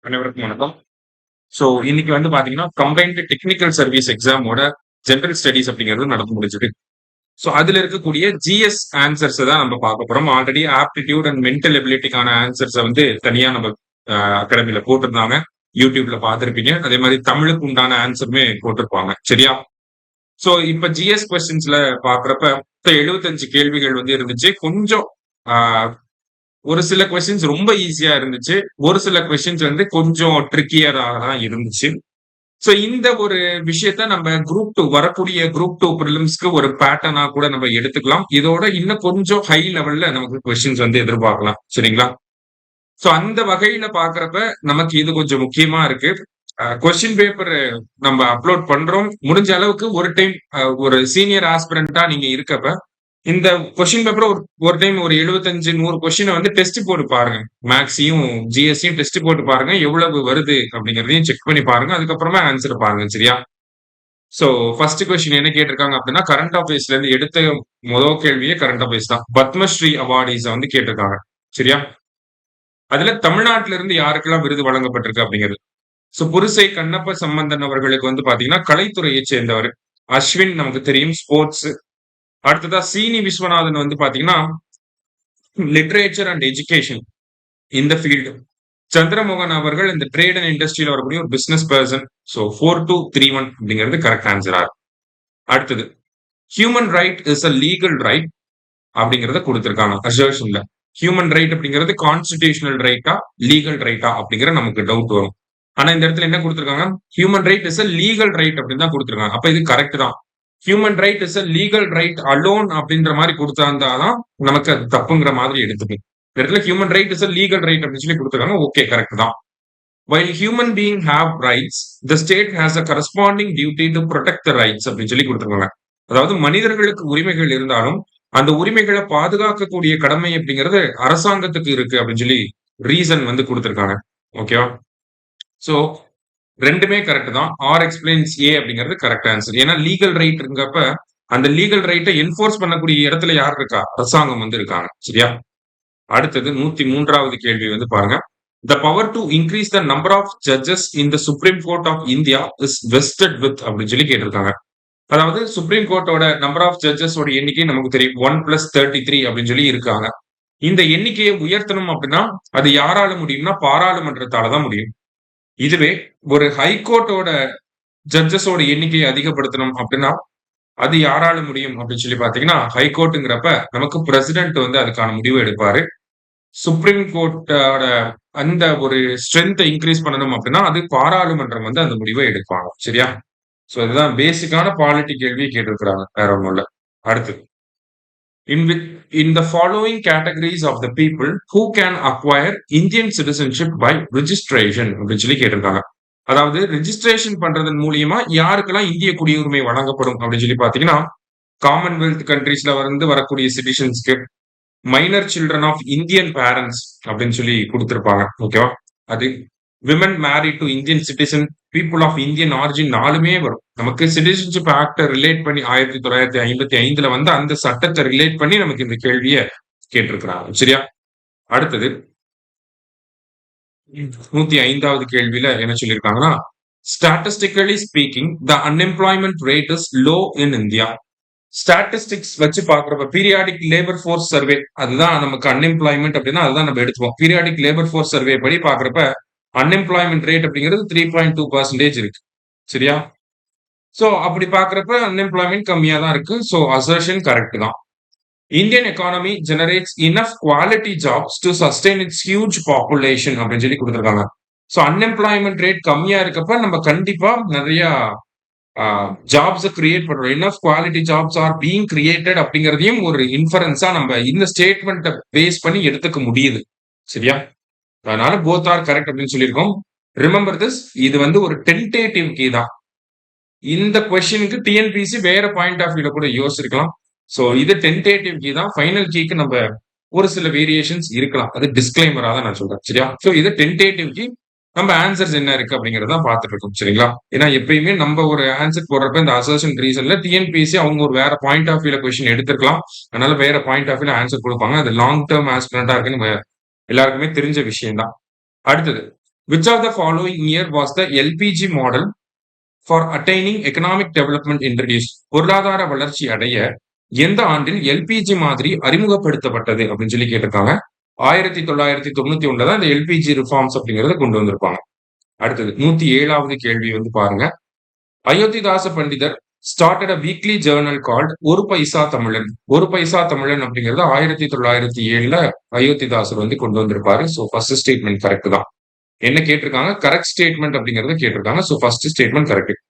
அனைவருக்கும் வணக்கம். ஸோ இன்னைக்கு வந்து பாத்தீங்கன்னா, கம்பைன்டு டெக்னிக்கல் சர்வீஸ் எக்ஸாமோட ஜெனரல் ஸ்டடீஸ் அப்படிங்கிறது நடந்து முடிஞ்சது. ஸோ அதுல இருக்கக்கூடிய ஜிஎஸ் ஆன்சர்ஸ் தான் நம்ம பார்க்க போறோம். ஆல்ரெடி ஆப்டிடியூட் அண்ட் மென்டல் எபிலிட்டிக்கான ஆன்சர்ஸை வந்து தனியா நம்ம அகாடமில போட்டிருந்தாங்க. யூடியூப்ல பார்த்திருப்பீங்க. அதே மாதிரி தமிழுக்கு உண்டான ஆன்சருமே போட்டிருப்பாங்க. சரியா? ஸோ இப்ப ஜிஎஸ் கொஸ்டின்ஸ்ல பாக்குறப்ப 75 கேள்விகள் வந்து இருந்துச்சு. கொஞ்சம் ஆஹ் ஒரு சில கொஸ்டின்ஸ் ரொம்ப ஈஸியா இருந்துச்சு. ஒரு சில கொஸ்டின்ஸ் வந்து கொஞ்சம் ட்ரிக்கியரா தான் இருந்துச்சு. சோ இந்த ஒரு விஷயத்த நம்ம வரக்கூடிய குரூப் 2 பிரிலிம்ஸ்க்கு ஒரு பேட்டர்னா கூட நம்ம எடுத்துக்கலாம். இதோட இன்னும் கொஞ்சம் ஹை லெவல்ல நமக்கு கொஸ்டின்ஸ் வந்து எதிர்பார்க்கலாம். சரிங்களா? சோ அந்த வகையில பார்க்கிறப்ப நமக்கு இது கொஞ்சம் முக்கியமா இருக்கு. கொஸ்டின் பேப்பர் நம்ம அப்லோட் பண்றோம். முடிஞ்ச அளவுக்கு ஒரு டைம் ஒரு சீனியர் ஆஸ்பிரண்டா நீங்க இருக்கப்ப இந்த கொஸ்டின் பேப்பர் ஒரு டைம் ஒரு 75 100 கொஸ்டினை வந்து டெஸ்ட் போட்டு பாருங்க. மேக்ஸையும் ஜிஎஸ்சியும் டெஸ்ட் போட்டு பாருங்க. எவ்வளவு வருது அப்படிங்கறதையும் செக் பண்ணி பாருங்க. அதுக்கப்புறமா ஆன்சர் பாருங்க. சரியா? சோ ஃபர்ஸ்ட் கொஸ்டின் என்ன கேட்டிருக்காங்க அப்படின்னா, கரண்ட் அஃபேர்ஸ்ல இருந்து எடுத்த முதல் கேள்வியே கரண்ட் அஃபேர்ஸ் தான். பத்மஸ்ரீ அவார்டீஸ் வந்து கேட்டிருக்காங்க. சரியா? அதுல தமிழ்நாட்டில இருந்து யாருக்கெல்லாம் விருது வழங்கப்பட்டிருக்கு அப்படிங்கிறது. சோ புரிசை கண்ணப்ப சம்பந்தன் அவர்களுக்கு வந்து பாத்தீங்கன்னா கலைத்துறையை சேர்ந்தவர். அஸ்வின் நமக்கு தெரியும், ஸ்போர்ட்ஸ். அடுத்ததா சீனி விஸ்வநாதன் வந்து பாத்தீங்கன்னா லிட்ரேச்சர் அண்ட் எஜுகேஷன் இந்த ஃபீல்டு. சந்திரமோகன் அவர்கள் இந்த ட்ரேட் அண்ட் இண்டஸ்ட்ரியில வரக்கூடிய ஒரு பிசினஸ் பர்சன். ஸோ 4231 அப்படிங்கிறது கரெக்ட் ஆன்சரா. அடுத்தது human right is a legal right அப்படிங்கறத கொடுத்திருக்காங்க அசர்ஷன்ல. ஹியூமன் ரைட் அப்படிங்கிறது கான்ஸ்டிடியூஷனல் ரைட்டா லீகல் ரைட்டா அப்படிங்கிற நமக்கு டவுட் வரும். ஆனா இந்த இடத்துல என்ன கொடுத்திருக்காங்க, human right is a legal right அப்படின்னு தான் கொடுத்திருக்காங்க. அப்ப இது கரெக்ட் தான். Human right is a legal right alone அப்படின்ற மாதிரி கொடுத்தாதான் நமக்கு அது தப்புங்கிற மாதிரி எடுத்துக்கணும். இந்த இடத்துல human right is a legal right அப்படின்னு சொல்லி கொடுத்துருக்காங்க. ஓகே, கரெக்ட் தான். While human being have rights, the state has a corresponding duty to protect the rights அப்படின்னு சொல்லி கொடுத்துருக்காங்க. அதாவது மனிதர்களுக்கு உரிமைகள் இருந்தாலும் அந்த உரிமைகளை பாதுகாக்கக்கூடிய கடமை அப்படிங்கிறது அரசாங்கத்துக்கு இருக்கு அப்படின்னு சொல்லி ரீசன் வந்து கொடுத்துருக்காங்க. ஓகேவா? சோ ரெண்டுமே கரெக்ட் தான். ஆர் எக்ஸ்பிளைன்ஸ் ஏ அப்படிங்கிறது கரெக்ட் ஆன்சர். ஏன்னா லீகல் ரைட் இருக்கப்ப அந்த லீகல் ரைட்டை என்ஃபோர்ஸ் பண்ணக்கூடிய இடத்துல யார் இருக்கா? அரசாங்கம் வந்து இருக்காங்க. சரியா? அடுத்தது 103வது கேள்வி வந்து பாருங்க. The power to increase the number of judges in the Supreme Court of India is vested with அப்படின்னு சொல்லி கேட்டிருக்காங்க. அதாவது சுப்ரீம் கோர்ட்டோட நம்பர் ஆஃப் ஜட்ஜஸ் ஓட எண்ணிக்கை நமக்கு தெரியும் 1+33 அப்படின்னு சொல்லி இருக்காங்க. இந்த எண்ணிக்கையை உயர்த்தணும் அப்படின்னா அது யாரால முடியும்னா பாராளுமன்றத்தால தான் முடியும். இதுவே ஒரு ஹைகோர்ட்டோட ஜட்ஜஸோட எண்ணிக்கையை அதிகப்படுத்தணும் அப்படின்னா அது யாரால முடியும் அப்படின்னு சொல்லி பாத்தீங்கன்னா ஹைகோர்ட்டுங்கிறப்ப நமக்கு பிரசிடென்ட் வந்து அதுக்கான முடிவு எடுப்பாரு. சுப்ரீம் கோர்ட்டோட அந்த ஒரு ஸ்ட்ரென்த்தை இன்க்ரீஸ் பண்ணணும் அப்படின்னா அது பாராளுமன்றம் வந்து அந்த முடிவை எடுப்பாங்க. சரியா? சோ இதுதான் பேசிக்கான பாலிட்டி கேள்வி கேட்டிருக்கிறாங்க. வேற ஒண்ணும் இல்ல. அடுத்து in the following categories of the people who can acquire Indian citizenship by registration அப்படின்னு சொல்லி கேட்டிருக்காங்க. அதாவது ரெஜிஸ்ட்ரேஷன் பண்றதன் மூலியமா யாருக்கெல்லாம் இந்திய குடியுரிமை வழங்கப்படும் அப்படின்னு சொல்லி பாத்தீங்கன்னா காமன்வெல்த் கண்ட்ரீஸ்ல வந்து வரக்கூடிய சிட்டிசன்ஸ்க்கு, minor children of Indian parents அப்படின்னு சொல்லி கொடுத்திருப்பாங்க. ஓகேவா? அது women married to Indian citizen, people of Indian origin 4மே வரும். நமக்கு சிட்டிசன்ஷிப் ஆக்ட ரிலேட் பண்ணி 1955ல வந்து அந்த சட்டத்தை ரிலேட் பண்ணி நமக்கு இந்த கேள்வியை கேட்டிருக்கிறாங்க. சரியா? அடுத்தது 105வது கேள்வியில என்ன சொல்லியிருக்காங்கன்னா, statistically speaking the unemployment rate is low in India. Statistics வச்சு பாக்குறப்ப பீரியாடிக் லேபர் ஃபோர்ஸ் சர்வே அதுதான் நமக்கு அன்எம்ப்ளாய்மெண்ட் அப்படின்னா அதுதான் நம்ம எடுத்துவோம். பீரியாடிக் லேபர் ஃபோர்ஸ் சர்வே படி பாக்குறப்ப அன்எம்ப்ளாய்மெண்ட் ரேட் அப்படிங்கிறது 3.2% இருக்கு. சரியா? சோ அப்படி பாக்குறப்ப அன்எம்ப்ளாய்மெண்ட் கம்மியா தான் இருக்கு. சோ அசர்ஷன் கரெக்ட் தான். Indian economy generates enough quality jobs to sustain it's huge population அப்படின்னு சொல்லி கொடுத்துருக்காங்க. சோ அன்எம்ப்ளாய்மெண்ட் ரேட் கம்மியா இருக்கப்ப நம்ம கண்டிப்பா நிறைய ஜாப்ஸ் கிரியேட் பண்றோம். Enough quality jobs are being created அப்படிங்கறதையும் ஒரு இன்ஃபரன்ஸா நம்ம இந்த ஸ்டேட்மெண்ட்டை பேஸ் பண்ணி எடுத்துக்க முடியுது. சரியா? அதனால போத் ஆர் கரெக்ட் அப்படின்னு சொல்லியிருக்கோம். ரிமெம்பர் திஸ், இது வந்து ஒரு டென்டேட்டிவ் கீ தான். இந்த கொஸ்டினுக்கு டிஎன்பிசி வேற பாயிண்ட் ஆஃப் வியூல கூட யோசிச்சிருக்கலாம். சோ இது டென்டேட்டிவ் கீ தான். ஃபைனல் கீக்கு நம்ம ஒரு சில வேரியேஷன்ஸ் இருக்கலாம். அது டிஸ்கிளைமரா தான் நான் சொல்றேன். சரியா? சோ இது டென்டேட்டிவ் கீ. நம்ம ஆன்சர்ஸ் என்ன இருக்கு அப்படிங்கறத பாத்துட்டு இருக்கோம். சரிங்களா? ஏன்னா எப்பயுமே நம்ம ஒரு ஆன்சர் போடுறப்ப இந்த அசர்ஷன் ரீசன்ல டிஎன்பிசி அவங்க ஒரு வேற பாயிண்ட் ஆஃப் வியூல கொஸ்டின் எடுத்திருக்கலாம். அதனால வேற பாயிண்ட் ஆஃப் வியூல ஆன்சர் கொடுப்பாங்க. அது லாங் டேர்ம் ஆஸ்பிரண்டா இருக்குன்னு எல்லாருக்குமே தெரிஞ்ச விஷயம் தான். அடுத்தது which of the following year was the LPG model for attaining economic development introduce? பொருளாதார வளர்ச்சி அடைய எந்த ஆண்டில் எல்பிஜி மாதிரி அறிமுகப்படுத்தப்பட்டது அப்படின்னு சொல்லி கேட்டிருக்காங்க. 1991 தான் இந்த எல்பிஜி ரிஃபார்ம்ஸ் அப்படிங்கறத கொண்டு வந்திருப்பாங்க. அடுத்தது 107வது கேள்வி வந்து பாருங்க. அயோத்திதாச பண்டிதர் started a weekly Journal called ஒரு பைசா தமிழன். ஒரு பைசா தமிழன் அப்படிங்கிறது 1907ல அயோத்திதாசர் வந்து கொண்டு வந்திருப்பாரு. ஸோ ஃபர்ஸ்ட் ஸ்டேட்மெண்ட் கரெக்ட் தான். என்ன கேட்டிருக்காங்க? கரெக்ட் ஸ்டேட்மெண்ட் அப்படிங்கறத கேட்டிருக்காங்க. So first statement correct.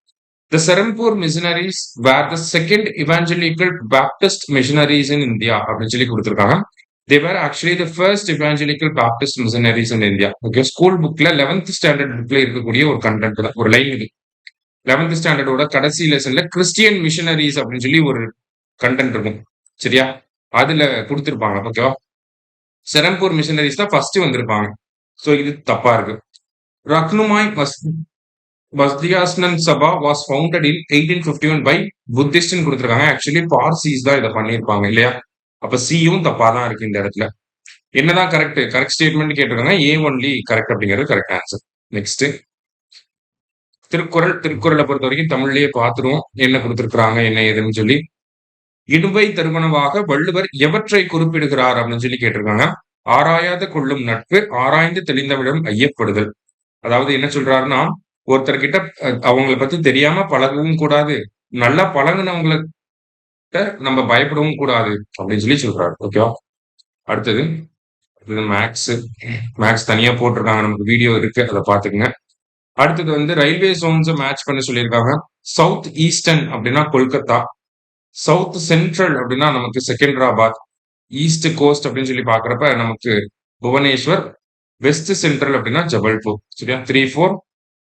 The Serampore missionaries were the second evangelical Baptist missionaries in India அப்படின்னு சொல்லி கொடுத்திருக்காங்க. They were actually the first evangelical Baptist missionaries in India. Okay, school புக்ல 11th standard புக்ல இருக்கக்கூடிய ஒரு content தான், ஒரு லைன் இது. 11th ஸ்டாண்டர்டோட கடைசி லெசன்ல கிறிஸ்டியன் மிஷனரிஸ் அப்படின்னு சொல்லி ஒரு கண்டென்ட் இருக்கும். சரியா? அதுல கொடுத்திருப்பாங்க. ஓகேவா? செரம்பூர் மிஷனரிஸ் தான் ஃபர்ஸ்ட் வந்திருப்பாங்க. ஸோ இது தப்பா இருக்கு. ரக்னுமாய் வஸ்தியாஸ்னன் சபா வாஸ் ஃபவுண்டட் இன் 1851 பை புத்திஸ்ட்னு கொடுத்திருக்காங்க. ஆக்சுவலி பார்சிஸ் தான் இதை பண்ணியிருப்பாங்க இல்லையா? அப்ப சியும் தப்பா தான் இருக்கு இந்த இடத்துல. என்னதான் கரெக்ட்? கரெக்ட் ஸ்டேட்மெண்ட் கேட்டிருக்காங்க. ஏ ஒன்லி கரெக்ட் அப்படிங்கிறது கரெக்ட் ஆன்சர். நெக்ஸ்ட் திருக்குறளை பொறுத்த வரைக்கும் தமிழ்லயே பார்த்துருவோம் என்ன கொடுத்திருக்கிறாங்க என்ன ஏதுன்னு சொல்லி. இடும்பை தருமனவாக வள்ளுவர் எவற்றை குறிப்பிடுகிறார் அப்படின்னு சொல்லி கேட்டிருக்காங்க. ஆராயாத கொள்ளும் நட்பு, ஆராய்ந்து தெளிந்தவிடம் ஐயப்படுதல். அதாவது என்ன சொல்றாருன்னா, ஒருத்தர்கிட்ட அவங்களை பத்தி தெரியாம பழகவும் கூடாது, நல்லா பழகுனவங்கள்ட்ட நம்ம பயப்படவும் கூடாது அப்படின்னு சொல்லி சொல்றாரு. ஓகேவா? அடுத்தது மேக்ஸ் தனியா போட்டிருக்காங்க, நமக்கு வீடியோ இருக்கு, அதை பாத்துக்கங்க. அடுத்தது வந்து ரயில்வே ஜோன்ஸ் மேட்ச் பண்ண சொல்லியிருக்காங்க. சவுத் ஈஸ்டர்ன் அப்படின்னா கொல்கத்தா, சவுத் சென்ட்ரல் அப்படின்னா நமக்கு செகந்திராபாத், ஈஸ்ட் கோஸ்ட் அப்படின்னு சொல்லி பாக்குறப்ப நமக்கு புவனேஸ்வர், வெஸ்ட் சென்ட்ரல் அப்படின்னா ஜபல்பூர். சரியா? 3, 4,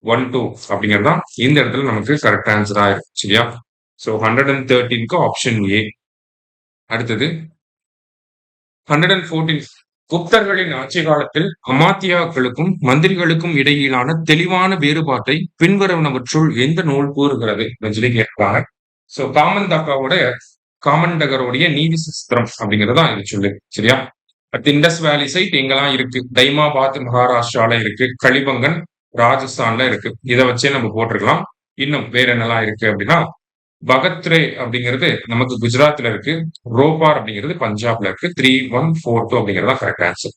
1, 2 அப்படிங்கிறது தான் இந்த இடத்துல நமக்கு கரெக்ட் ஆன்சர் ஆயிரும். சரியா? ஸோ 113க்கு ஆப்ஷன் ஏ. அடுத்தது 114. குப்தர்களின் ஆட்சி காலத்தில் அமாத்தியாக்களுக்கும் மந்திரிகளுக்கும் இடையிலான தெளிவான வேறுபாட்டை பின்வருவனவற்றுள் எந்த நூல் கூறுகிறது அப்படின்னு சொல்லி கேட்கிறாங்க. சோ காமண்டகருடைய நீதி சாஸ்திரம் அப்படிங்கறதா இது சொல்லு. சரியா? அடுத்து இண்டஸ் வேலி சைட் எங்கெல்லாம் இருக்கு? தைமாபாத் மகாராஷ்டிரால இருக்கு, கலிபங்கன் ராஜஸ்தான்ல இருக்கு. இதை வச்சே நம்ம போட்டிருக்கலாம். இன்னும் வேற என்னெல்லாம் இருக்கு அப்படின்னா, பகத்ரே அப்படிங்கிறது நமக்கு குஜராத்ல இருக்கு, ரோபார் அப்படிங்கிறது பஞ்சாப்ல இருக்கு. 3142 அப்படிங்கிறதா கரெக்ட் ஆன்சர்.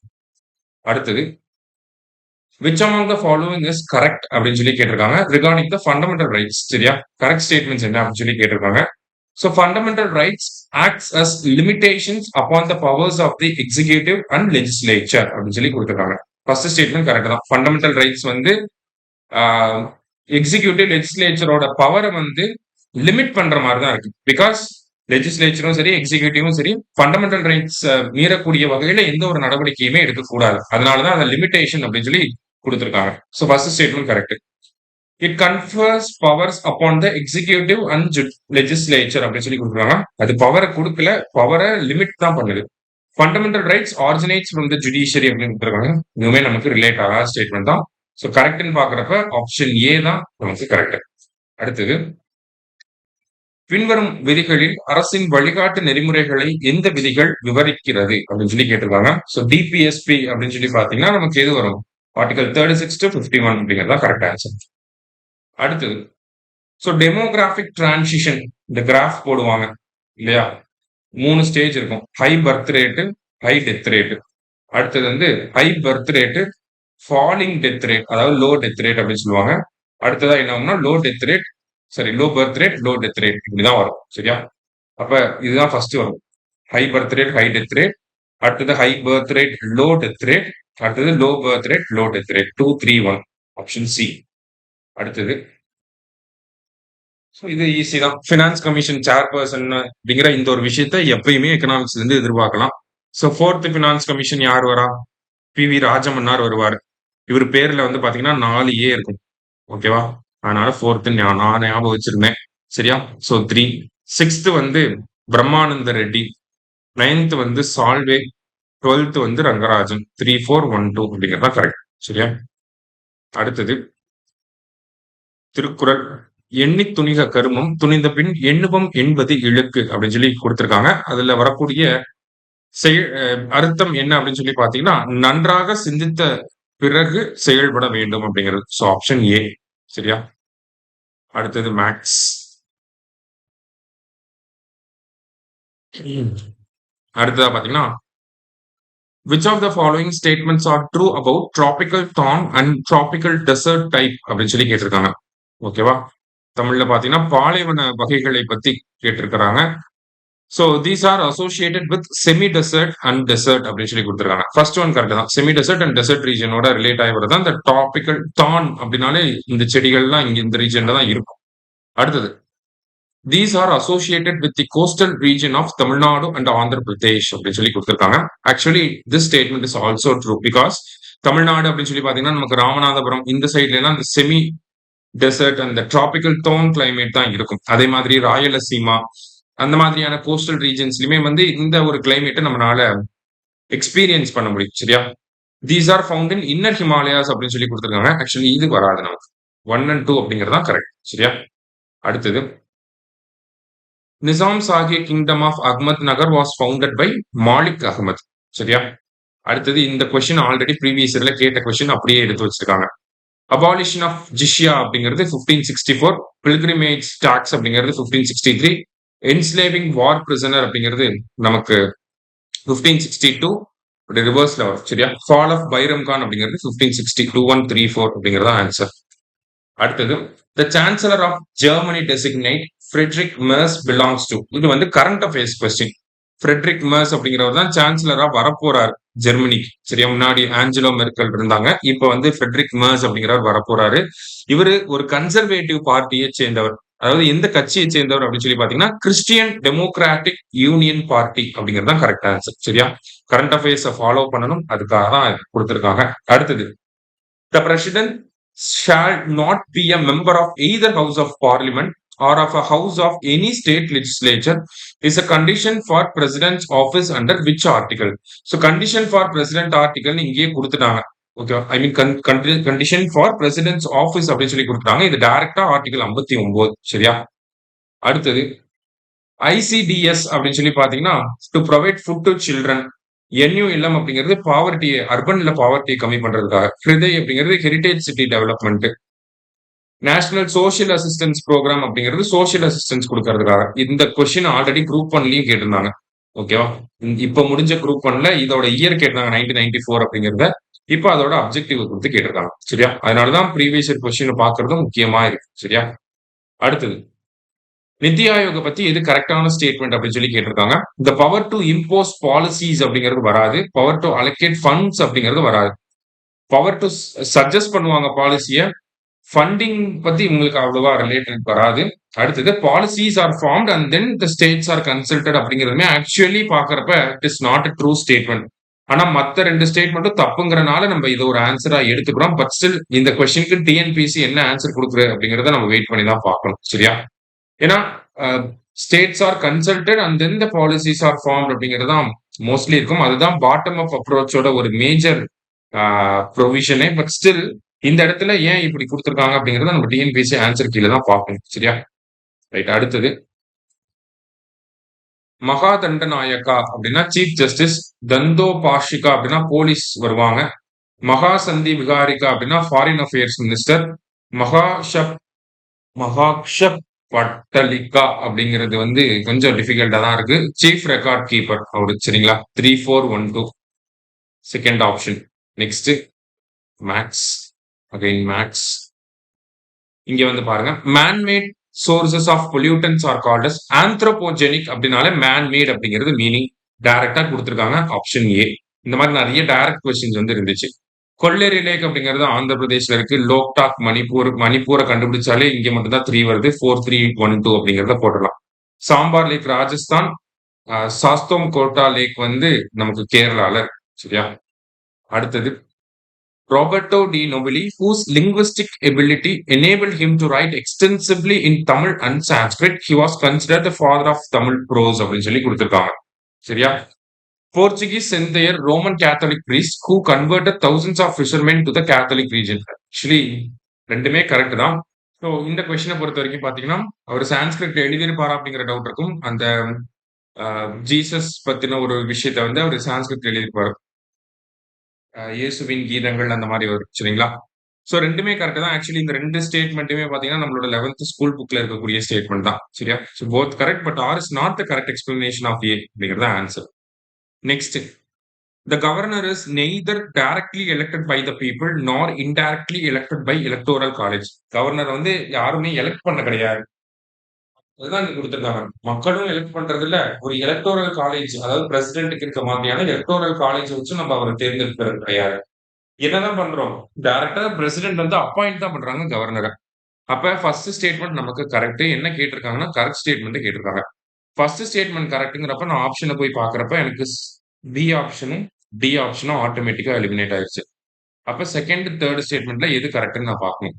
அடுத்தது which among the following is correct அப்படின்னு சொல்லி கேட்டிருக்காங்க regarding the fundamental rights. சரியா? கரெக்ட் ஸ்டேட்மெண்ட்ஸ் என்ன அப்படின்னு சொல்லி கேட்டிருக்காங்க. So fundamental rights acts as limitations upon the powers of the executive and legislature அப்படின்னு சொல்லி கொடுத்திருக்காங்க. ஃபர்ஸ்ட் ஸ்டேட்மெண்ட் கரெக்ட் தான். ஃபண்டமெண்டல் ரைட்ஸ் வந்து எக்ஸிகியூட்டிவ் லெஜிஸ்லேச்சரோட பவரை வந்து லிமிட் பண்ற மாதிரி தான் இருக்கு. பிகாஸ் லெஜிஸ்லேச்சரும் சரி எக்ஸிகியூட்டிவும் சரி ஃபண்டமெண்டல் ரைட்ஸ் மீறக்கூடிய வகையில எந்த ஒரு நடவடிக்கையுமே எடுக்கக்கூடாது. அதனாலதான் அதை லிமிடேஷன் அப்படின்னு சொல்லி கொடுத்திருக்காங்க. So first statement correct. It confuse powers upon the executive and legislature அப்படின்னு சொல்லி கொடுக்குறாங்க. அது பவரை கொடுக்கல, பவரை லிமிட் தான் பண்ணுது. Fundamental rights originates from the judiciary அப்படின்னு கொடுத்துருக்காங்க. இதுவுமே நமக்கு ரிலேட் ஆகாத ஸ்டேட்மெண்ட் தான். ஸோ கரெக்ட்னு பாக்குறப்ப ஆப்ஷன் ஏ தான் நமக்கு கரெக்ட். அடுத்தது பின்வரும் விதிகளில் அரசின் வழிகாட்டு நெறிமுறைகளை எந்த விதிகள் விவரிக்கிறது அப்படின்னு சொல்லி கேட்டிருக்காங்க. ஸோ டிபிஎஸ்பி அப்படின்னு சொல்லி பாத்தீங்கன்னா நமக்கு எது வரும்? ஆர்டிகல் 36 to 51 அப்படிங்கிறதா கரெக்ட் ஆன்சர். அடுத்தது ஸோ டெமோகிராபிக் டிரான்சிஷன், இந்த கிராஃப் போடுவாங்க இல்லையா? 3 ஸ்டேஜ் இருக்கும். High birth rate, high death rate. அடுத்தது வந்து high birth rate, falling death rate, அதாவது லோ டெத் ரேட் அப்படின்னு சொல்லுவாங்க. அடுத்ததா என்ன ஆகும்னா லோ டெத் ரேட், சரி low birth rate, low death rate இப்படிதான் வரும். சரியா? அப்ப இதுதான் ஃபர்ஸ்ட் வரும். High birth rate, high death rate. அடுத்தது high birth rate, low death rate. அடுத்தது low birth rate, low death rate. 2, 3, 1 option C. அடுத்தது இது ஈஸி தான். பினான்ஸ் கமிஷன் சேர்பர்சன் அப்படிங்கிற இந்த ஒரு விஷயத்த எப்பயுமே எக்கனாமிக்ஸ்ல இருந்து எதிர்பார்க்கலாம். ஸோ 4th பினான்ஸ் கமிஷன் யார் வரா? PV ராஜமன்னார் வருவார். இவர் பேர்ல வந்து பாத்தீங்கன்னா 4 ஏ இருக்கும். ஓகேவா? அதனால 4th நான் ஞாபகம் வச்சிருந்தேன். சரியா? ஸோ 3. 6th வந்து பிரம்மானந்த ரெட்டி. 9th வந்து சால்வே. 12th வந்து ரங்கராஜன். 3, 4, 1, 2 அப்படிங்கிறதா கரெக்ட். சரியா? அடுத்தது திருக்குறள். எண்ணி துணிக கருமம் துணிந்த பின் எண்ணுவம் என்பது இழுக்கு அப்படின்னு சொல்லி கொடுத்திருக்காங்க. அதுல வரக்கூடிய அர்த்தம் என்ன அப்படின்னு சொல்லி பாத்தீங்கன்னா, நன்றாக சிந்தித்த பிறகு செயல்பட வேண்டும் அப்படிங்கிறது. So option A. சரியா? அடுத்தது மேக்ஸ். அடுத்ததா பாத்தீங்கன்னா, which of the following statements are true about tropical thorn and tropical desert type அப்படின்னு சொல்லி கேட்டிருக்காங்க. ஓகேவா? தமிழ்ல பாத்தீங்கன்னா பாலைவன வகைகளை பத்தி கேட்டிருக்கிறாங்க. So these are associated with semi desert and desert அப்படின்னு சொல்லி கொடுத்துருக்காங்க. ஃபர்ஸ்ட் ஒன் கரெக்ட் தான். செமி டெசர்ட் அண்ட் டெசர்ட் ரீஜனோட ரிலேட் ஆகி வரதான் இந்த டாபிக்கல் தான் அப்படின்னாலே இந்த செடிகள்லாம் இங்க இந்த ரீஜன்ல தான் இருக்கும். அடுத்தது, these are associated with the coastal region of Tamil Nadu and Andhra Pradesh அப்படின்னு சொல்லி கொடுத்துருக்காங்க. Actually this statement is also true because Tamil Nadu அப்படின்னு சொல்லி பாத்தீங்கன்னா நமக்கு ராமநாதபுரம் இந்த சைட்ல எல்லாம் இந்த செமி டெசர்ட் அந்த டிராபிக்கல் டோன் கிளைமேட் தான் இருக்கும். அதே மாதிரி ராயலசீமா அந்த மாதிரியான கோஸ்டல் ரீஜன்ஸ்லயுமே வந்து இந்த ஒரு கிளைமேட்டை நம்மளால எக்ஸ்பீரியன்ஸ் பண்ண முடியும். சரியா? These are found in inner Himalayas அப்படின்னு சொல்லி கொடுத்துருக்காங்க. ஆக்சுவலி இது வராது நமக்கு. 1 and 2 அப்படிங்கறதான் கரெக்ட். சரியா? அடுத்தது, Nizam Shahi kingdom of Ahmadnagar was founded by Malik Ahmad. சரியா? அடுத்தது, இந்த கொஸ்டின் ஆல்ரெடி ப்ரீவியஸ் இயர்ல கேட்ட கொஸ்டின் அப்படியே எடுத்து வச்சிருக்காங்க. அபாலிஷன் ஆஃப் ஜிஷியா அப்படிங்கிறது 1564, பில்கிரிமேஜ் டாக்ஸ் அப்படிங்கிறது 1563, என்ஸ்லேவிங் வார் பிரிசனர் அப்படிங்கிறது நமக்கு 1562 ரிவர்ஸ்ல வரும். சரியா? ஃபால் ஆஃப் பைரம் கான் அப்படிங்கிறது 1560, 2134 அப்படிங்கிறது ஆன்சர். அடுத்தது, the chancellor of Germany designate Friedrich Merz belongs to. இது வந்து current affairs question. Friedrich Merz அப்படிங்கிறவர் தான் சான்சலரா வரப்போறாரு ஜெர்மனிக்கு. சரியா? முன்னாடி ஆஞ்சலோ மெர்க்கல் இருந்தாங்க. இப்ப வந்து ஃப்ரெட்ரிக் மெர்ஸ் அப்படிங்கிறவர் வரப்போறாரு. இவரு ஒரு கன்சர்வேட்டிவ் பார்ட்டியை சேர்ந்தவர். அதாவது எந்த கட்சியை சேர்ந்தவர் அப்படின்னு சொல்லி பாத்தீங்கன்னா கிறிஸ்டியன் டெமோக்ராட்டிக் யூனியன் பார்ட்டி அப்படிங்கிறது தான் கரெக்ட் ஆன்சர். சரியா? கரண்ட் அஃபேர்ஸை ஃபாலோ பண்ணணும், அதுக்காக தான் கொடுத்திருக்காங்க. அடுத்தது, the president shall not be a member of either house of parliament or of a house of any state legislature is a condition for president's office under which article? So condition for president article இங்கேயே கொடுத்துட்டாங்க. Okay, I mean condition for president's office அப்படின்னு சொல்லி கொடுத்துட்டாங்க. இது டைரக்டா article 59. சரியா? அடுத்தது, ICDS அப்படின்னு சொல்லி பாத்தீங்கன்னா to provide food to children. NULM அப்படிங்கிறது பாவர்ட்டி, அர்பன்ல பாவர்ட்டியை கம்மி பண்றதுக்காக. ஹிருதய் அப்படிங்கிறது heritage city development. National social assistance programme அப்படிங்கிறது சோஷியல் அசிஸ்டன்ஸ் கொடுக்கறதுக்காக. இந்த கொஸ்டின் ஆல்ரெடி குரூப் 1லயும் கேட்டிருந்தாங்க. ஓகேவா? இப்ப முடிஞ்ச குரூப் 1ல இதோட இயர் கேட்டாங்க 1994 அப்படிங்கறத. இப்ப அதோட அப்ஜெக்டிவ் கொடுத்து கேட்டிருக்காங்க. சரியா? அதனாலதான் ப்ரீவியஸ் இயர் கொஸ்டின் பாக்குறதும் முக்கியமா இருக்கு. சரியா? அடுத்தது, நித்தி ஆயோக பத்தி எது கரெக்டான ஸ்டேட்மெண்ட் அப்படின்னு சொல்லி கேட்டிருக்காங்க. இந்த பவர் டு இம்போஸ் பாலிசிஸ் அப்படிங்கிறது வராது. பவர் டு அலோகேட் ஃபண்ட்ஸ் அப்படிங்கிறது வராது. பவர் டு சஜஸ்ட் பண்ணுவாங்க பாலிசிய. ஃபண்டிங் பத்தி உங்களுக்கு அவ்வளவா ரிலேட்டட் வராது. அடுத்தது, policies are formed and then the states are consulted அப்படிங்கிறதுமே ஆக்சுவலி பாக்குறப்ப it is not a true statement. ஆனா மத்த 2 ஸ்டேட்மெண்ட்டும் தப்புங்கிறனால நம்ம இது ஒரு ஆன்சரா எடுத்துக்கிறோம். பட் ஸ்டில் இந்த கொஸ்டினுக்கு டிஎன்பிசி என்ன ஆன்சர் கொடுக்குறது அப்படிங்கறத நம்ம வெயிட் பண்ணி தான் பார்க்கணும். சரியா? ஏன்னா states are consulted and then the policies are form அப்படிங்கிறது தான் மோஸ்ட்லி இருக்கும். அதுதான் பாட்டம் அப் அப்ரோச்சோட ஒரு மேஜர் ப்ரொவிஷனே. பட் ஸ்டில் இந்த இடத்துல ஏன் இப்படி கொடுத்துருக்காங்க அப்படிங்கறத நம்ம டிஎன்பிசி ஆன்சர் கீழே தான் பார்க்கணும். சரியா? ரைட். அடுத்தது, மகா தண்டநாயக்கா அப்படின்னா சீஃப் ஜஸ்டிஸ், தந்தோ பாஷிகா அப்படின்னா போலீஸ் வருவாங்க, மகா சந்தி விகாரிகா அப்படின்னா ஃபாரின் அஃபேர்ஸ் மினிஸ்டர், மகாக்ஷப் பட்டலிகா அப்படிங்கிறது வந்து கொஞ்சம் டிஃபிகல்ட்டா தான் இருக்கு. சீஃப் ரெக்கார்ட் கீப்பர் அவரு. சரிங்களா? 3412 second option. Next match. Again match. இங்க வந்து பாருங்க, manmade sources of pollutants are called as anthropogenic அப்படின்னாலே மேன்மேட் அப்படிங்கிறது மீனிங் டைரக்டா கொடுத்துருக்காங்க. Option A. இந்த மாதிரி நிறைய டைரக்ட் கொஸ்டின்ஸ் வந்து இருந்துச்சு. கொல்லேரி லேக் அப்படிங்கிறது ஆந்திர பிரதேஷ்ல இருக்கு. லோக்டாக் மணிப்பூரை கண்டுபிடிச்சாலே இங்க மட்டும் தான் 3 வருது. 4312 அப்படிங்கறத போட்டுடலாம். சாம்பார் லேக் ராஜஸ்தான், சாஸ்தோம் கோட்டா லேக் வந்து நமக்கு கேரளால இருக்கு. சரியா? அடுத்தது, Roberto D. Nobili, whose linguistic ability enabled him to write extensively in Tamil and Sanskrit, he was considered the father of Tamil prose அப்படின்னு சொல்லி கொடுத்திருக்காங்க. சரியா? போர்ச்சுகீஸ் செந்தையர் Roman Catholic priest who converted thousands of fishermen to the Catholic region. Actually ரெண்டுமே correct தான். So இந்த கொஸ்டினை பொறுத்த வரைக்கும் பாத்தீங்கன்னா அவர் சான்ஸ்கிரிட் எழுதியிருப்பாரா அப்படிங்கிற டவுட் இருக்கும். அந்த ஜீசஸ் பத்தின ஒரு விஷயத்த வந்து அவர் சான்ஸ்கிரிட் எழுதியிருப்பாரு. இயேசுவின் கீதங்கள் அந்த மாதிரி வரும் சரிங்களா? ஸோ 2மே கரெக்ட் தான். ஆக்சுவலி இந்த 2 ஸ்டேட்மெண்ட்டுமே பார்த்தீங்கன்னா, நம்மளோட 11த் ஸ்கூல் புக்ல இருக்கக்கூடிய ஸ்டேட்மெண்ட் தான். சரியா? So both correct. But R is not the correct explanation of A அப்படிங்கிறது தான் ஆன்சர். Next. The governor is neither directly elected by the people nor indirectly elected by electoral college. Governor வந்து யாருமே elect பண்ண கிடையாது. அதுதான் இங்க குடுத்திருக்காங்க. மக்களும் எலெக்ட் பண்றது இல்ல. ஒரு எலக்டோரல் காலேஜ் அதாவது பிரசிடென்ட்க்கு இருக்க மாதிரியான எலக்டோரல் காலேஜ் வச்சு நம்ம அவர தேர்ந்தெடுக்கிறது கிடையாது. என்னதான் பண்றோம்? டைரக்ட்டா பிரசிடென்ட் வந்து அப்பாயிண்ட் தான் பண்றாங்க கவர்னர. அப்ப ஃபர்ஸ்ட் ஸ்டேட்மெண்ட் நமக்கு கரெக்ட். என்ன கேட்டிருக்காங்கன்னா, கரெக்ட் ஸ்டேட்மெண்ட் கேட்டிருக்காங்க. ஃபர்ஸ்ட் ஸ்டேட்மெண்ட் கரெக்ட்ங்கிறப்ப நான் ஆப்ஷன போய் பார்க்கிறப்ப எனக்கு பி ஆப்ஷனும், டி ஆப்ஷனும் ஆட்டோமேட்டிக்கா எலிமினேட் ஆயிருச்சு. அப்ப செகண்ட், தேர்ட் ஸ்டேட்மெண்ட்ல எது கரெக்ட்ன்னு நான் பார்க்கணும்.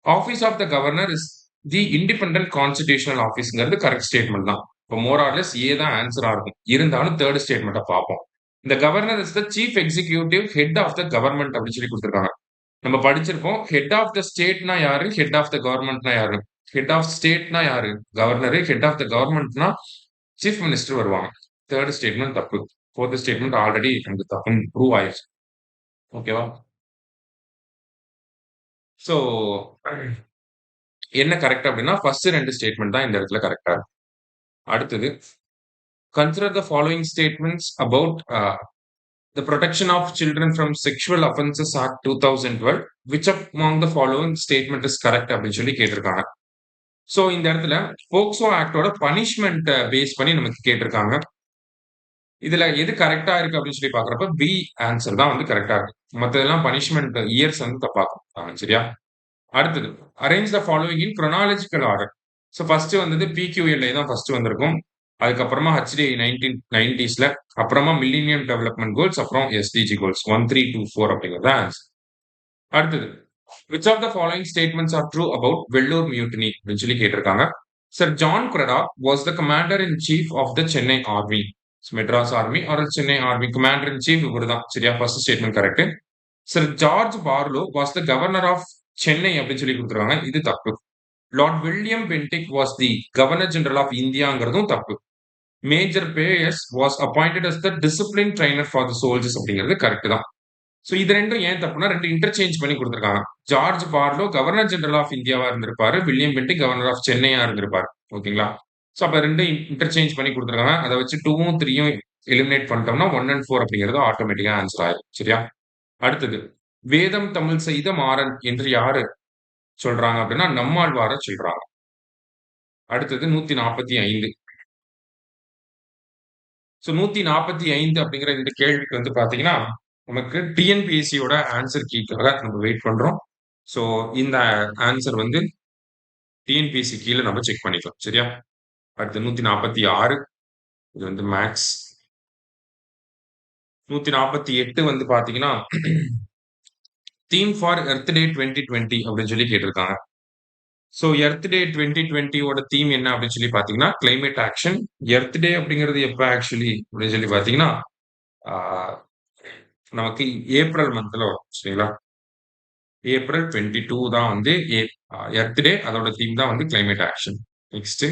Office of the governor is the independent constitutional ஆஃபீஸ்ங்கிறது கரெக்ட் ஸ்டேட்மெண்ட் தான். இப்போ மோர் ஆர் லெஸ் ஏ தான் ஆன்சரா இருக்கும். இருந்தாலும் தேர்ட் ஸ்டேட்மெண்ட்ட பார்ப்போம். இந்த governor is the chief executive head of the government அப்படின்னு சொல்லி குடுத்திருக்காங்க. நம்ம படிச்சிருப்போம். ஹெட் ஆஃப் த ஸ்டேட்னா யாரு? ஹெட் ஆஃப் த கவர்ன்மென்ட்னா யாரு? ஹெட் ஆஃப் ஸ்டேட்னா யாரு? கவர்னரு. ஹெட் ஆஃப் த கவர்ன்மென்ட்னா சீஃப் மினிஸ்டர் வருவாங்க. தேர்ட் ஸ்டேட்மெண்ட் தப்பு. ஃபோர்த் ஸ்டேட்மெண்ட் ஆல்ரெடி எனக்கு தப்புன்னு ப்ரூவ் ஆயிருச்சு. ஓகேவா? ஸோ என்ன கரெக்ட் அப்படின்னா, ஃபர்ஸ்ட் 2 ஸ்டேட்மெண்ட் தான் இந்த இடத்துல கரெக்ட்டா இருக்கு. அடுத்தது, consider the following statements about the protection of children from sexual offences act 2012 which among the following statement is correct அப்படின்னு சொல்லி கேட்டிருக்காங்க. ஸோ இந்த இடத்துல போக்சோ ஆக்டோட பனிஷ்மெண்ட் பேஸ் பண்ணி நமக்கு கேட்டிருக்காங்க. இதுல எது கரெக்ட்டா இருக்கு அப்படின்னு சொல்லி பார்க்கிறப்ப, பி ஆன்சர் தான் வந்து கரெக்ட்டா இருக்கு. மத்ததெல்லாம் பனிஷ்மென்ட் இயர்ஸ் வந்து தப்பா குடுத்துருக்காங்க. சரியா? அடுத்தது, arrange the following in chronological order. So first வந்தது பிக்யூஎல்ஏ தான் ஃபர்ஸ்ட் வந்திருக்கும். அதுக்கப்புறமா ஹெச்டி 1990ஸ்ல, அப்புறமா மில்லேனியம் டெவலப்மென்ட் கோல்ஸ், அப்புறம் எஸ்டிஜி கோல்ஸ் 1, 3, 2, 4 அப்படிங்கிறது தான் ஆன்சர். அடுத்தது, which of the following statements are true about Vellore mutiny அப்படின்னு சொல்லி கேட்டிருக்காங்க. Sir John Cradock was the commander in chief of the Chennai army. Madras army or Chennai army commander in chief இவர் தான். சரியா? First statement correct. Sir George Barlow was the governor of Chennai அப்படின்னு சொல்லி கொடுத்துருக்காங்க. இது தப்பு. Lord William Bentinck was the governor general of இந்தியாங்கிறதும் தப்பு. Major Bayes was appointed as the discipline trainer for the soldiers அப்படிங்கிறது கரெக்ட் தான். ஸோ இது ரெண்டும் ஏன் தப்புனா, ரெண்டு இன்டர்சேஞ்ச் பண்ணி கொடுத்துருக்காங்க. George Barlow governor general of இந்தியாவா இருந்திருப்பாரு. வில்லியம் பென்டிக் கவர்னர் ஆஃப் சென்னையா இருந்திருப்பாரு. ஓகேங்களா? ஸோ அப்ப ரெண்டும் இன்டர்சேஞ்ச் பண்ணி கொடுத்துருக்காங்க. அதை வச்சு 2ம் 3யும் எலிமினேட் பண்ணிட்டோம்னா 1 and 4 அப்படிங்கிறது ஆட்டோமேட்டிக்கா ஆன்சர் ஆயிடும். சரியா? அடுத்தது, வேதம் தமிழ் செய்த மாறன் என்று யாரு சொல்றாங்க அப்படின்னா, நம்மாழ்வார சொல்றாங்க. அடுத்தது 145. ஸோ 145 அப்படிங்கிற இந்த கேள்விக்கு வந்து பாத்தீங்கன்னா, நமக்கு டிஎன்பிஎஸ்சியோட ஆன்சர் கீக்காக நம்ம வெயிட் பண்றோம். ஸோ இந்த ஆன்சர் வந்து டிஎன்பிஎஸ்சி கீழ நம்ம செக் பண்ணிக்கலாம். சரியா? அடுத்து 146 இது வந்து மேத்ஸ். 148 வந்து பாத்தீங்கன்னா, தீம் ஃபார் எர்த் டே 2020 அப்படின்னு சொல்லி கேட்டிருக்காங்க. ஸோ எர்த் டே 2020 ஓட தீம் என்ன அப்படின்னு சொல்லி பாத்தீங்கன்னா, கிளைமேட் ஆக்ஷன். எர்த் டே அப்படிங்கிறது எப்ப ஆக்சுவலி அப்படின்னு சொல்லி பாத்தீங்கன்னா, நமக்கு ஏப்ரல் மந்த்ல வரும். சரிங்களா? ஏப்ரல் 22 தான் வந்து எர்த் டே. அதோட தீம் தான் வந்து கிளைமேட் ஆக்ஷன். நெக்ஸ்ட்